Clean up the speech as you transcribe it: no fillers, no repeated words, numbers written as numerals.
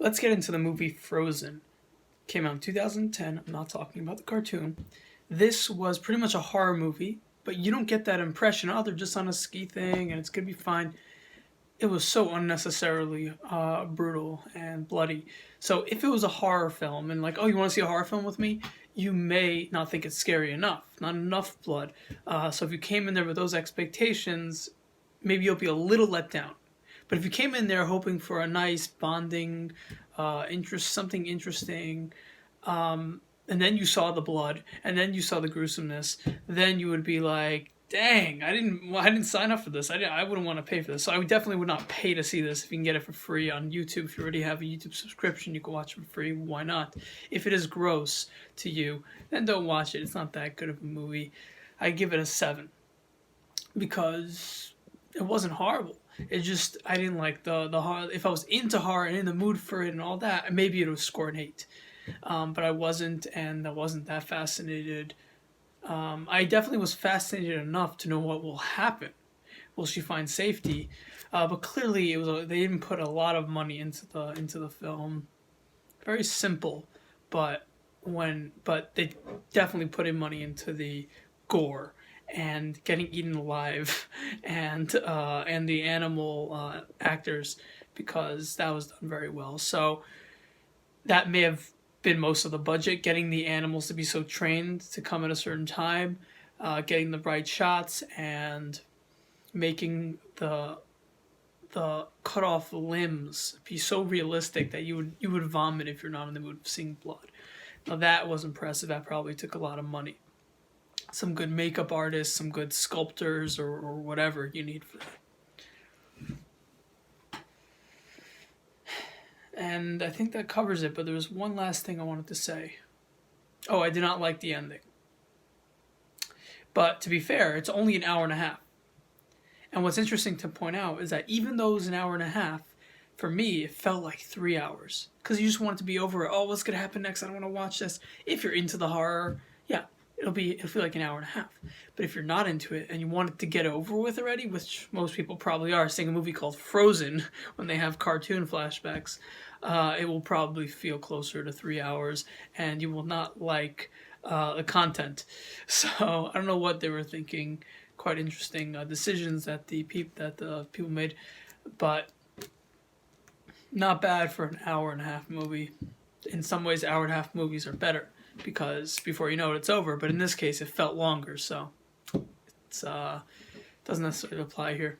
let's get into the movie Frozen. Came out in 2010. I'm not talking about the cartoon. This was pretty much a horror movie, but you don't get that impression. Oh, they're just on a ski thing and it's gonna be fine. It was so unnecessarily brutal and bloody. So if it was a horror film and like, oh, you want to see a horror film with me, you may not think it's scary enough. Not enough blood. So if you came in there with those expectations, maybe you'll be a little let down. But if you came in there hoping for a nice bonding, something interesting, and then you saw the blood, and then you saw the gruesomeness, then you would be like, "Dang, I didn't sign up for this. I wouldn't want to pay for this." So I definitely would not pay to see this. If you can get it for free on YouTube, if you already have a YouTube subscription, you can watch it for free. Why not? If it is gross to you, then don't watch it. It's not that good of a movie. I give it a 7 because it wasn't horrible. It just I didn't like the horror. If I was into horror and in the mood for it and all that, maybe it would score an 8. But I wasn't, and I wasn't that fascinated. I definitely was fascinated enough to know what will happen. Will she find safety? But clearly, they didn't put a lot of money into the film. Very simple, but they definitely put in money into the gore and getting eaten alive and the animal actors, because that was done very well. So that may have been most of the budget, getting the animals to be so trained to come at a certain time, getting the right shots, and making the cut off limbs be so realistic that you would vomit if you're not in the mood of seeing blood. Now that was impressive. That probably took a lot of money. Some good makeup artists, some good sculptors, or whatever you need for that. And I think that covers it, but there was one last thing I wanted to say. Oh, I did not like the ending. But to be fair, it's only an hour and a half. And what's interesting to point out is that even though it was an hour and a half, for me, it felt like 3 hours. Because you just want it to be over. Oh, what's going to happen next? I don't want to watch this. If you're into the horror, yeah, it'll feel like an hour and a half. But if you're not into it and you want it to get over with already, which most people probably are, seeing a movie called Frozen when they have cartoon flashbacks, it will probably feel closer to 3 hours, and you will not like the content. So I don't know what they were thinking. Quite interesting decisions that the people made, but not bad for an hour and a half movie. In some ways, hour and a half movies are better, because before you know it, it's over. But in this case, it felt longer, so it's doesn't necessarily apply here.